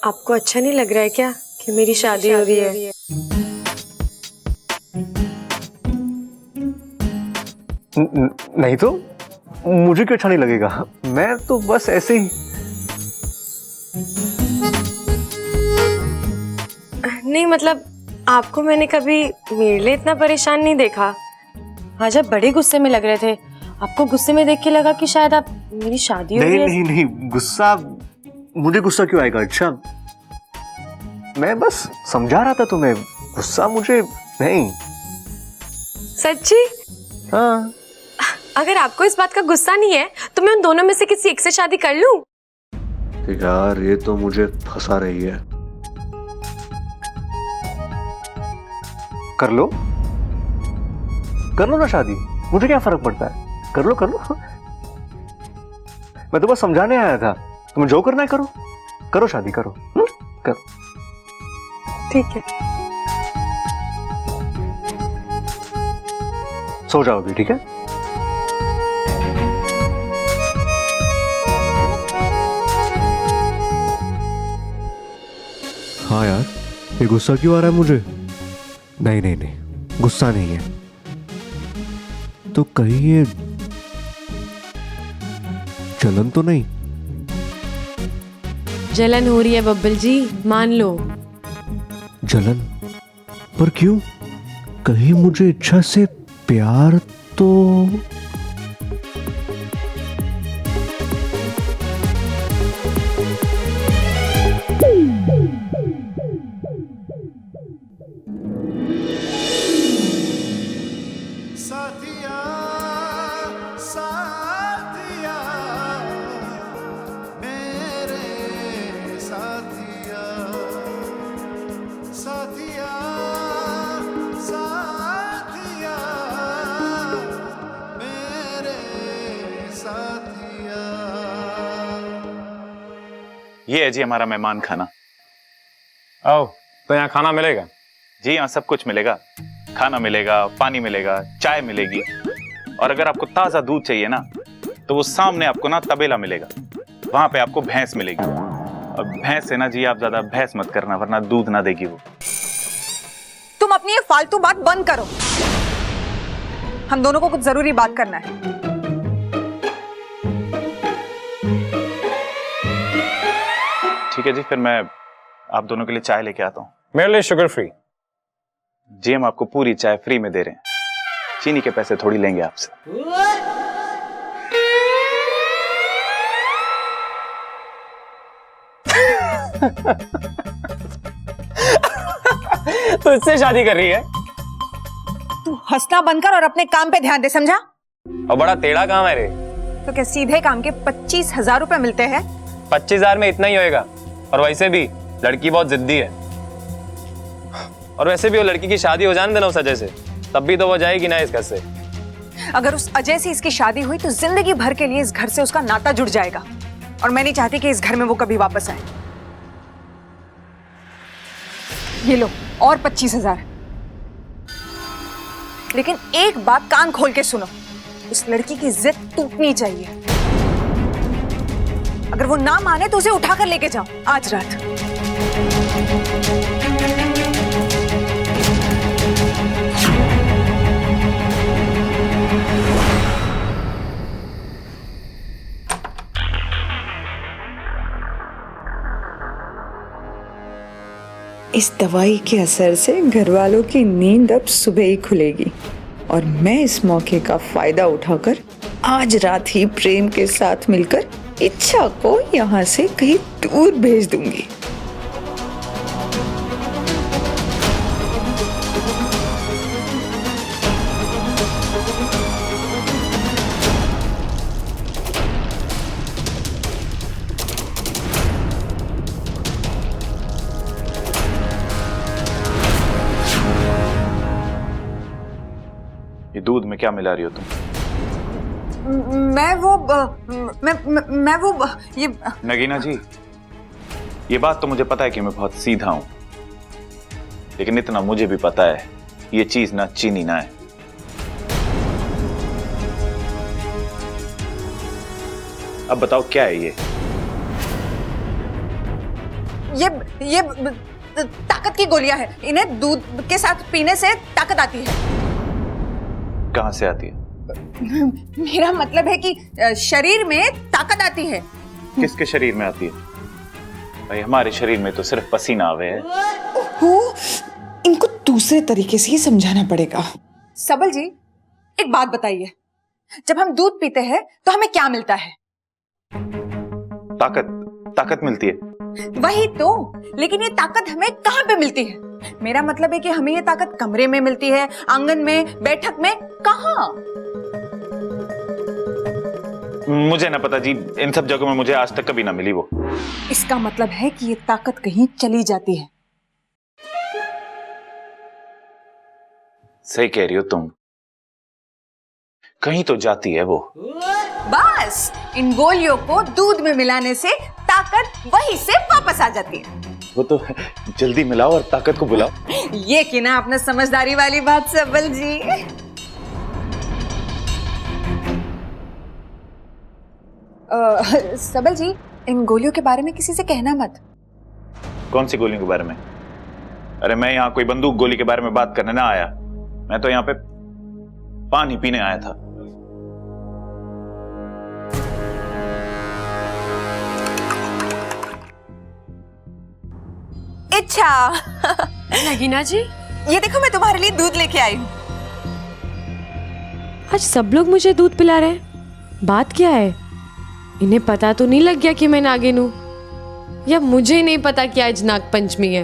आपको अच्छा नहीं लग रहा है क्या कि मेरी शादी हो रही है? नहीं तो मुझे क्यों अच्छा नहीं लगेगा? मैं तो बस ऐसे ही। नहीं मतलब आपको मैंने कभी मेरे लिए इतना परेशान नहीं देखा। आज आप बड़े गुस्से में लग रहे थे। आपको गुस्से में देख के लगा कि शायद आप मेरी शादी हो रही है। नहीं नहीं नहीं, गुस्सा मुझे गुस्सा क्यों आएगा? अच्छा, मैं बस समझा रहा था तुम्हें, गुस्सा मुझे नहीं। सच्ची? हाँ। अगर आपको इस बात का गुस्सा नहीं है तो मैं उन दोनों में से किसी एक से शादी कर लूं? यार ये तो मुझे फंसा रही है। कर लो ना शादी, मुझे क्या फर्क पड़ता है? कर लो मैं तो बस समझाने आया था। तुम्हें जो करना है करो, करो शादी करो। करो। ठीक है। सो जाओ अभी, ठीक है? हाँ यार, ये गुस्सा क्यों आ रहा है मुझे? नहीं, गुस्सा नहीं है तो कहीं ये जलन तो नहीं? जलन हो रही है बब्बल जी, मान लो। जलन? पर क्यों? कहीं मुझे इच्छा से प्यार तो साथिया साथिया मेरे साथिया साथिया साथिया मेरे साथिया। ये है जी हमारा मेहमान खाना। आओ, तो यहाँ खाना मिलेगा? जी यहाँ सब कुछ मिलेगा, खाना मिलेगा, पानी मिलेगा, चाय मिलेगी, और अगर आपको ताजा दूध चाहिए ना तो वो सामने आपको ना तबेला मिलेगा, वहां पे आपको भैंस मिलेगी। और भैंस से ना जी आप ज्यादा बहस मत करना वरना दूध ना देगी वो। तुम अपनी ये फालतू बात बंद करो, हम दोनों को कुछ जरूरी बात करना है। ठीक है जी, फिर मैं आप दोनों के लिए चाय लेके आता हूँ। मेरे लिए शुगर फ्री। जी हम आपको पूरी चाय फ्री में दे रहे हैं, चीनी के पैसे थोड़ी लेंगे आपसे। तो इससे शादी कर रही है? तू हंसना बंद कर और अपने काम पे ध्यान दे, समझा? और बड़ा टेढ़ा काम है रे। तो क्या सीधे काम के 25,000 रुपए मिलते हैं? 25,000 में इतना ही होएगा, और वैसे भी लड़की बहुत जिद्दी है। और वैसे भी वो लड़की की शादी हो जाने देना उस अजय से, तब भी तो वो जाएगी ना इस घर से। अगर उस अजय से इसकी शादी हुई तो जिंदगी भर के लिए इस घर से उसका नाता जुड़ जाएगा, और मैं नहीं चाहती कि इस घर में वो कभी वापस आए। ये लो और 25,000। लेकिन एक बात कान खोल के सुनो, उस लड़की की जिद टूटनी चाहिए। अगर वो ना माने तो उसे उठाकर लेके जाओ आज रात। इस दवाई के असर से घर वालों की नींद अब सुबह ही खुलेगी, और मैं इस मौके का फायदा उठाकर आज रात ही प्रेम के साथ मिलकर इच्छा को यहाँ से कहीं दूर भेज दूंगी। ये दूध में क्या मिला रही हो तुम? मैं वो ये नगीना जी, ये बात तो मुझे पता है कि मैं बहुत सीधा हूं, लेकिन इतना मुझे भी पता है ये चीज ना चीनी ना है। अब बताओ क्या है ये? ये ताकत की गोलियां हैं। इन्हें दूध के साथ पीने से ताकत आती है। कहाँ से आती है? मेरा मतलब है कि शरीर में ताकत आती है। किसके शरीर में आती है? भाई हमारे शरीर में तो सिर्फ पसीना आवे है। इनको दूसरे तरीके से ही समझाना पड़ेगा। सबल जी, एक बात बताइए, जब हम दूध पीते हैं तो हमें क्या मिलता है? ताकत मिलती है। वही तो, लेकिन ये ताकत हमें कहाँ पे मिलती है? मेरा मतलब है कि हमें ये ताकत कमरे में मिलती है, आंगन में, बैठक में, कहाँ? मुझे ना पता जी, इन सब जगहों में मुझे आज तक कभी ना मिली वो। इसका मतलब है कि ये ताकत कहीं चली जाती है। सही कह रही हो तुम, कहीं तो जाती है वो। बस इन गोलियों को दूध में मिलाने से ताकत वहीं से वापस आ जाती है। वो तो जल्दी मिलाओ और ताकत को बुलाओ। ये कि ना आपने समझदारी वाली बात सबल जी। सबल जी, इन गोलियों के बारे में किसी से कहना मत। कौन सी गोलियों के बारे में? अरे मैं यहाँ कोई बंदूक गोली के बारे में बात करने ना आया, मैं तो यहाँ पे पानी पीने आया था। अच्छा नगीना जी, ये देखो मैं तुम्हारे लिए दूध लेके आई हूँ। आज सब लोग मुझे दूध पिला रहे हैं। बात क्या है? इन्हें पता तो नहीं लग गया कि मैं नागिन हूं? या मुझे नहीं पता कि आज नाग पंचमी है?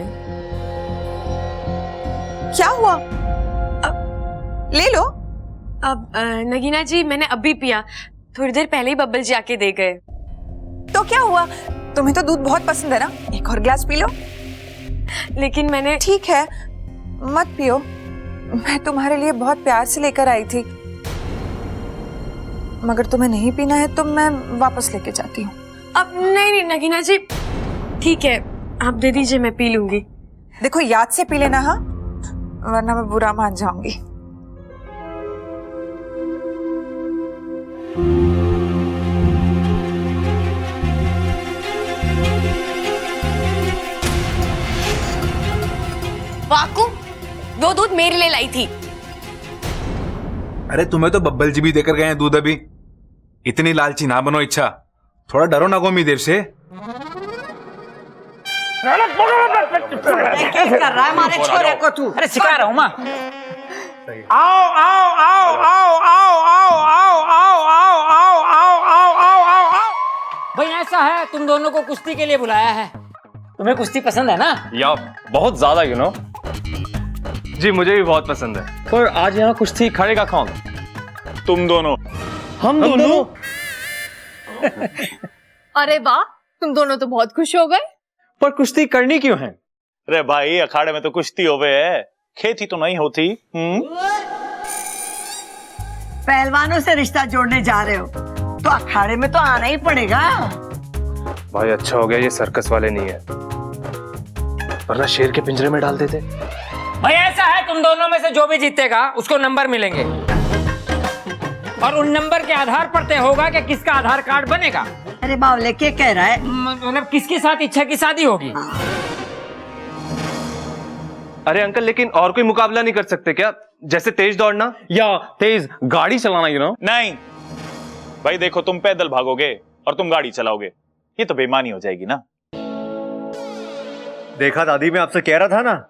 क्या हुआ? ले लो। अब नगीना जी, मैंने अभी पिया, थोड़ी देर पहले ही बब्बल जी आके दे गए। तो क्या हुआ? तुम्हें तो दूध बहुत पसंद है ना, एक और गिलास पी लो। लेकिन मैंने... ठीक है, मत पियो, मैं तुम्हारे लिए बहुत प्यार से लेकर आई थी। मगर तुम्हें नहीं पीना है तो मैं वापस लेके जाती हूँ। अब नहीं नगीना जी, ठीक है, आप दे दीजिए, मैं पी लूंगी। देखो याद से पी लेना, हाँ, वरना मैं बुरा मान जाऊंगी। वाकू, वो दूध मेरे लिए लाई थी। अरे तुम्हें तो बब्बल जी भी देकर गए हैं दूध अभी। इतनी लालची ना बनो इच्छा, थोड़ा डरो ना गोमी देर से। क्या कर रहा है हमारे छोरे को तू? अरे सिखा रहा हूँ माँ। आओ आओ आओ आओ आओ आओ आओ आओ आओ आओ आओ आओ आओ आओ आओ। भाई ऐसा है, तुम दोनों को कुश्ती के लिए बुलाया है। तुम्हें कुश्ती पसंद है ना? या बहुत ज्यादा, यू नो। जी मुझे भी बहुत पसंद है, पर आज यहाँ कुश्ती खड़ेगा कौन? तुम दोनों। हम दोनों? अरे वाह, तुम दोनों तो बहुत खुश हो गए। पर कुश्ती करनी क्यों है? अरे भाई, अखाड़े में तो कुश्ती होवे है, खेती तो नहीं होती। पहलवानों से रिश्ता जोड़ने जा रहे हो तो अखाड़े में तो आना ही पड़ेगा। भाई अच्छा हो गया ये सर्कस वाले नहीं है, वरना शेर के पिंजरे में डाल देते। भाई ऐसा है, तुम दोनों में से जो भी जीतेगा उसको नंबर मिलेंगे, और उन नंबर के आधार पर तय होगा कि किसका आधार कार्ड बनेगा। अरे बावले क्या कह रहा है? मतलब किसके साथ इच्छा की शादी होगी। अरे अंकल, लेकिन और कोई मुकाबला नहीं कर सकते क्या? जैसे तेज दौड़ना या तेज गाड़ी चलाना, यू नो? नहीं भाई, देखो तुम पैदल भागोगे और तुम गाड़ी चलाओगे, ये तो बेईमानी हो जाएगी ना। देखा दादी, मैं आपसे कह रहा था ना,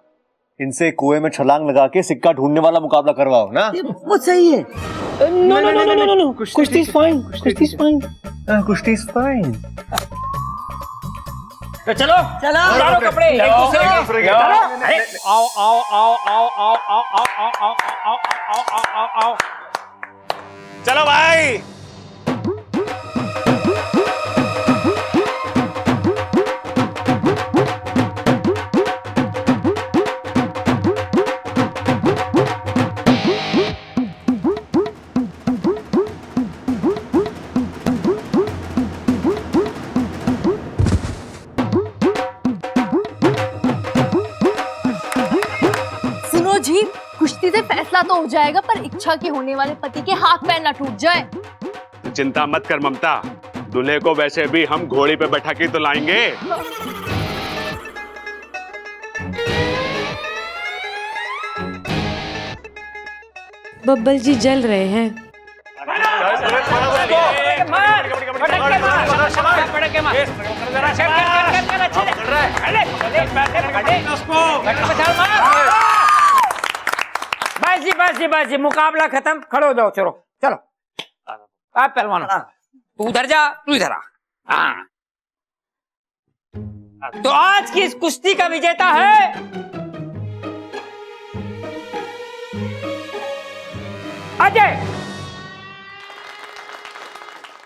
इनसे कुएं में छलांग लगा के सिक्का ढूंढने वाला मुकाबला करवाओ ना। वो सही है। No no no no no, kushti is fine, kushti is fine, kushti is fine. तो चलो चलो, उतारो कपड़े एक दूसरे के। अरे आओ आओ आओ आओ आओ आओ आओ आओ आओ आओ आओ आओ आओ। चलो भाई। जी, कुश्ती से फैसला तो हो जाएगा, पर इच्छा के होने वाले पति के हाथ पैर न टूट जाए। चिंता मत कर ममता, दूल्हे को वैसे भी हम घोड़ी पे बैठा के तो लाएंगे। बब्बल जी जल रहे हैं। बस जी मुकाबला खत्म। खड़े हो जाओ, चलो चलो। आप पहलवान तू उधर जा, तू इधर आ। हाँ। तो आज की इस कुश्ती का विजेता है अजय।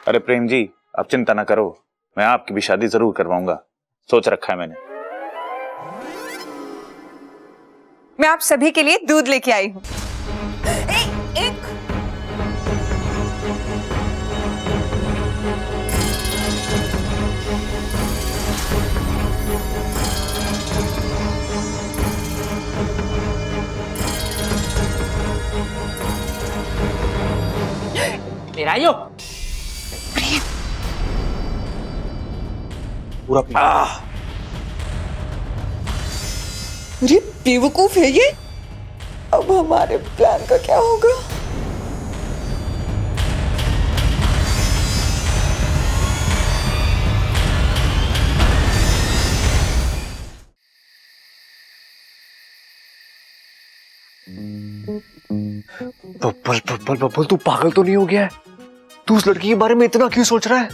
अरे प्रेम जी, आप चिंता ना करो, मैं आपकी भी शादी जरूर करवाऊंगा, सोच रखा है मैंने। मैं आप सभी के लिए दूध लेके आई हूँ। एक मेरा यो पूरा अरे बेवकूफ है ये। अब हमारे प्लान का क्या होगा? बब्बल बब्बल बब्बल, तू पागल तो नहीं हो गया है? तू उस लड़की के बारे में इतना क्यों सोच रहा है?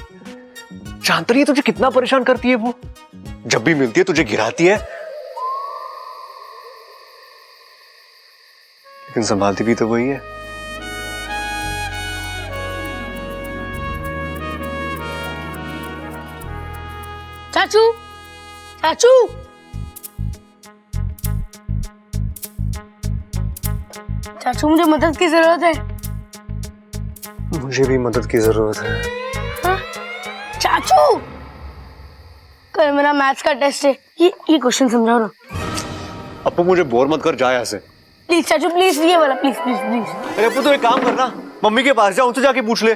जानता नहीं है तुझे कितना परेशान करती है वो? जब भी मिलती है तुझे गिराती है, लेकिन संभालती भी तो वही है। चाचू चाचू चाचू, मुझे मदद की जरूरत है। मुझे भी मदद की जरूरत है। हाँ? चाचू, कल मेरा मैथ्स का टेस्ट है, ये क्वेश्चन समझाओ ना। अपू मुझे बोर मत कर, जा यहाँ से प्लीज चाचू, प्लीज, ये वाला प्लीज प्लीज प्लीज। अरे अपू, तो एक काम करना, मम्मी के पास जा, उनसे जाके पूछ ले।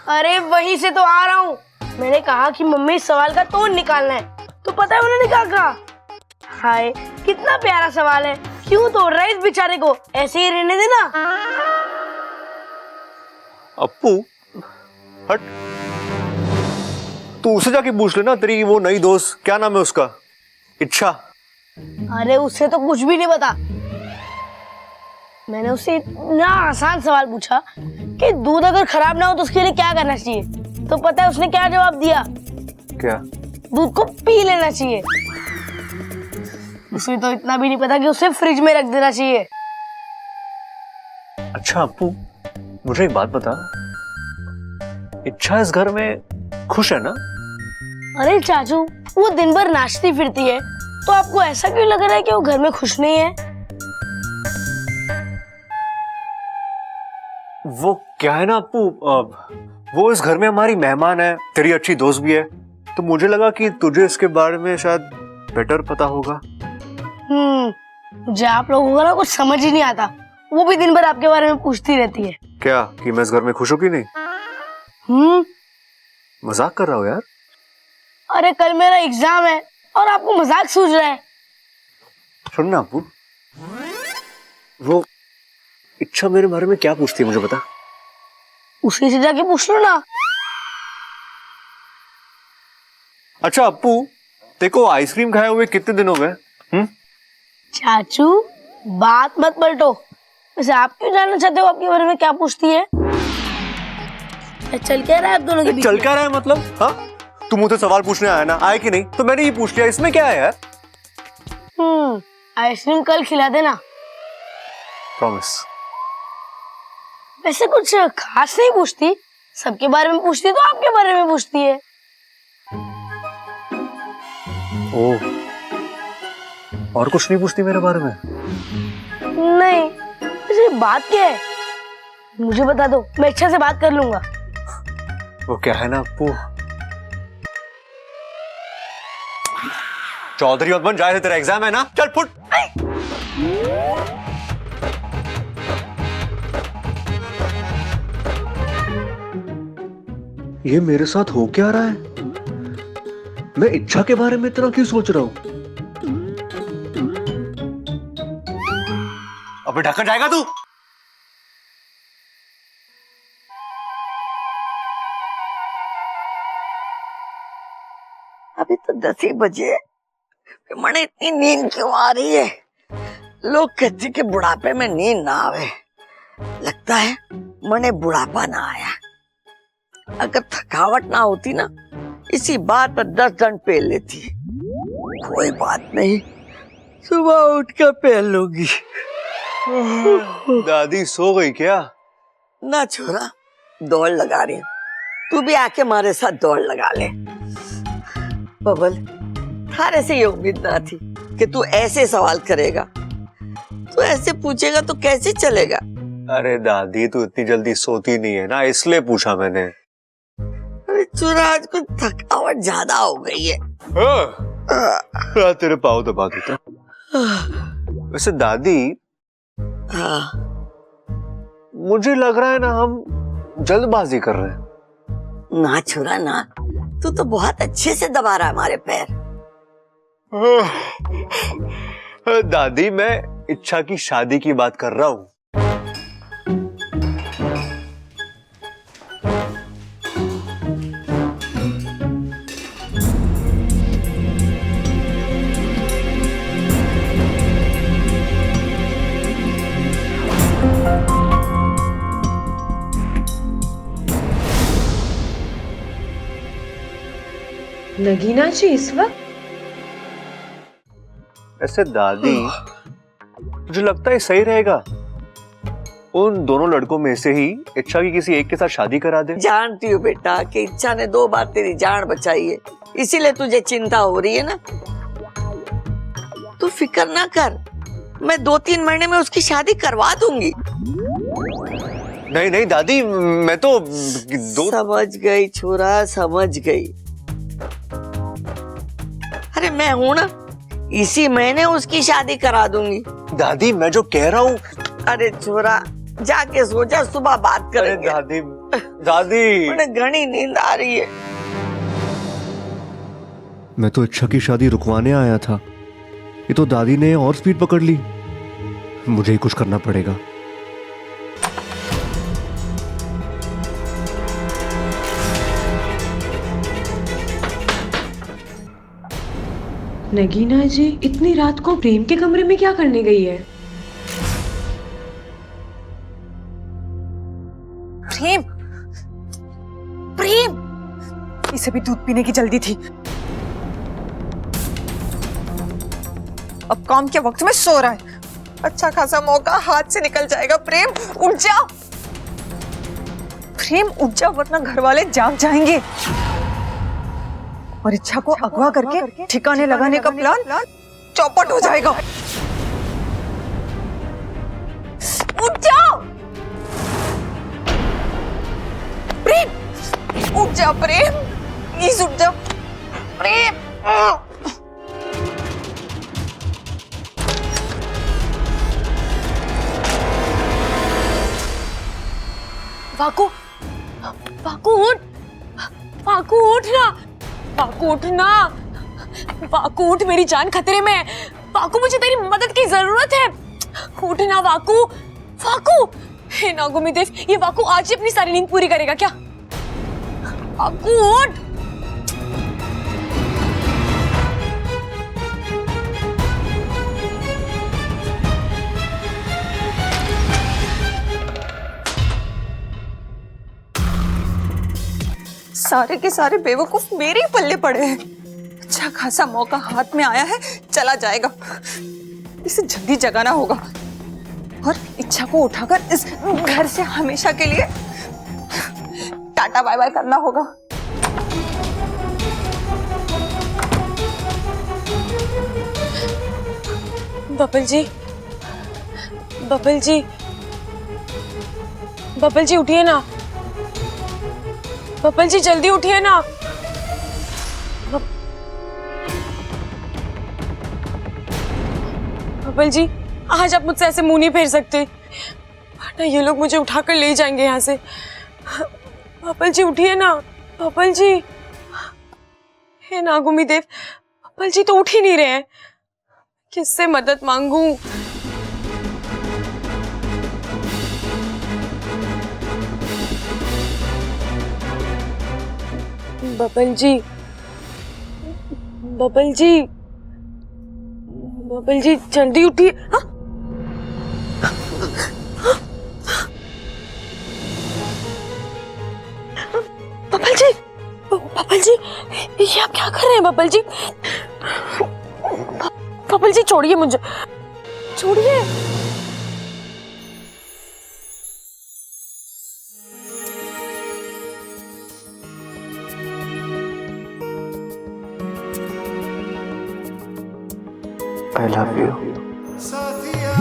अरे वहीं से तो आ रहा हूँ। मैंने कहा कि मम्मी इस सवाल का तोड़ निकालना है, तो पता है उन्होंने क्या कहा? हाय, कितना प्यारा सवाल है, क्यों तोड़ रहा है इस बेचारे को, ऐसे ही रहने देना। अपू हट, तू उसे जाके पूछ लेना, तेरी वो नई दोस्त, क्या नाम है उसका? इच्छा। अरे उससे तो कुछ भी नहीं पता। मैंने उससे इतना आसान सवाल पूछा कि दूध अगर खराब ना हो तो उसके लिए क्या करना चाहिए, तो पता है उसने क्या जवाब दिया? क्या? दूध को पी लेना चाहिए। उसे तो इतना भी नहीं पता कि उसे फ्रिज में रख देना चाहिए। अच्छा अपू, मुझे एक बात बता, इच्छा इस घर में खुश है ना? अरे चाचू, वो दिन भर नाचती फिरती है, तो आपको ऐसा क्यों लग रहा है कि वो घर में खुश नहीं है? वो क्या है ना अपू, वो इस घर में हमारी मेहमान है, तेरी अच्छी दोस्त भी है, तो मुझे लगा कि तुझे इसके बारे में शायद बेटर पता होगा। मुझे आप लोगों का ना कुछ समझ ही नहीं आता। वो भी दिन भर आपके बारे में पूछती रहती है। क्या कि मैं इस घर में खुश हूं कि नहीं? मजाक कर रहा हूँ यार। अरे कल मेरा एग्जाम है और आपको मजाक सूझ रहा है। सुन ना अपू, वो इच्छा मेरे बारे में क्या पूछती है मुझे बता। उसी से जाके पूछ लो ना। अच्छा अपू, देखो आइसक्रीम खाए हुए कितने दिन हो गए? चाचू, बात मत पलटो। वैसे आप क्यों जानना चाहते हो आपके बारे में क्या पूछती है? चल क्या रहा है आप दोनों के बीच? चल क्या रहा है मतलब? हाँ, तुम मुझसे सवाल पूछने आया ना, आए कि नहीं? तो मैंने ये पूछ लिया, इसमें क्या है यार? आइसक्रीम कल खिला देना। प्रॉमिस। वैसे कुछ खास नहीं पूछती, सबके बारे में पूछती है तो आपके बारे में पूछती है। ओह, और कुछ नहीं पूछती मेरे बारे में? नहीं, वैसे बात क्या है मुझे बता दो, मैं इच्छा से बात कर लूंगा। वो क्या है ना अपू, चौधरी मत बन, जाए, तेरा एग्जाम है ना, चल फुट। ये मेरे साथ हो क्या रहा है? मैं इच्छा के बारे में इतना क्यों सोच रहा हूं? अबे ढक्कन जाएगा तू? अभी तो 10 ही बजे, मने इतनी नींद क्यों आ रही है? लोग कहते कि बुढ़ापे में नींद ना आवे, लगता है मने बुढ़ापा ना आया। अगर थकावट ना होती ना, इसी बात पर 10 दंड पेल लेती। कोई बात नहीं, सुबह उठ कर पेल लूंगी। दादी सो गई क्या? ना छोरा, दौड़ लगा रही हूँ, तू भी आके हमारे साथ दौड़ लगा ले। बबल, थारे से ये उम्मीद ना थी कि तू ऐसे सवाल करेगा। तू ऐसे पूछेगा तो कैसे चलेगा? अरे दादी, तू इतनी जल्दी सोती नहीं है ना, इसलिए पूछा मैंने। अरे छोरा, आज कुछ थकावट ज्यादा हो गई है। तेरे पाँव दबा देता। वैसे दादी, हाँ, मुझे लग रहा है ना हम जल्दबाजी कर रहे हैं। ना छोरा ना, तू तो बहुत अच्छे से दबा रहा है हमारे पैर। दादी, मैं इच्छा की शादी की बात कर रहा हूँ। नगीना जी इस वक्त? ऐसे दादी, मुझे लगता है सही रहेगा उन दोनों लड़कों में से ही इच्छा की किसी एक के साथ शादी करा दे। जानती हूँ बेटा कि इच्छा ने 2 बार तेरी जान बचाई है, इसीलिए तुझे चिंता हो रही है ना। तू फिक्र ना कर, मैं 2-3 महीने में उसकी शादी करवा दूंगी। नहीं नहीं दादी, मैं तो समझ गई छोरा, समझ गई। अरे मैं हूं ना, इसी महीने उसकी शादी करा दूंगी। दादी, मैं जो कह रहा हूँ। अरे छोरा, जाके सो जा, सुबह बात करेंगे। दादी, दादी, मुझे घनी नींद आ रही है। मैं तो इच्छा की शादी रुकवाने आया था, ये तो दादी ने और स्पीड पकड़ ली। मुझे ही कुछ करना पड़ेगा। नगीना जी इतनी रात को प्रेम के कमरे में क्या करने गई है? प्रेम, प्रेम, इसे भी दूध पीने की जल्दी थी। अब काम के वक्त में सो रहा है, अच्छा खासा मौका हाथ से निकल जाएगा। प्रेम उठ जा, प्रेम उठ जा, वरना घर वाले जाग जाएंगे और इच्छा को अगवा करके ठिकाने लगाने का प्लान चौपट हो जाएगा। उठ जाओ प्रेम, उठ जा प्रेम, प्लीज उठ जा प्रेम। वाकू, वाकू उठ, वाकू उठ ना, वाकू उठ ना, वाकू उठ, मेरी जान खतरे में है। वाकू, मुझे तेरी मदद की जरूरत है, उठ ना वाकू। वाकू, हे नागुमी देव, ये वाकू आज ही अपनी सारी नींद पूरी करेगा क्या? वाकू उठ। सारे के सारे बेवकूफ मेरे ही पल्ले पड़े हैं। अच्छा खासा मौका हाथ में आया है, चला जाएगा। इसे जल्दी जगाना होगा और इच्छा को उठाकर इस घर से हमेशा के लिए टाटा बाय बाय करना होगा। बबल जी, बबल जी, बबल जी उठिए ना, बबल जी जल्दी उठिए ना। बबल जी, आज आप मुझसे ऐसे मुंह नहीं फेर सकते, वरना ये लोग मुझे उठाकर ले जाएंगे यहाँ से। बबल जी उठिए ना, बबल जी। हे नागुमी देव, बबल जी तो उठ ही नहीं रहे हैं, किससे मदद मांगूं? बबल जी, बबल जी जल्दी उठिए। हाँ? बबल जी ये आप क्या कर रहे हैं बबल जी? बबल जी छोड़िए मुझे, छोड़िए। I love you. साथिया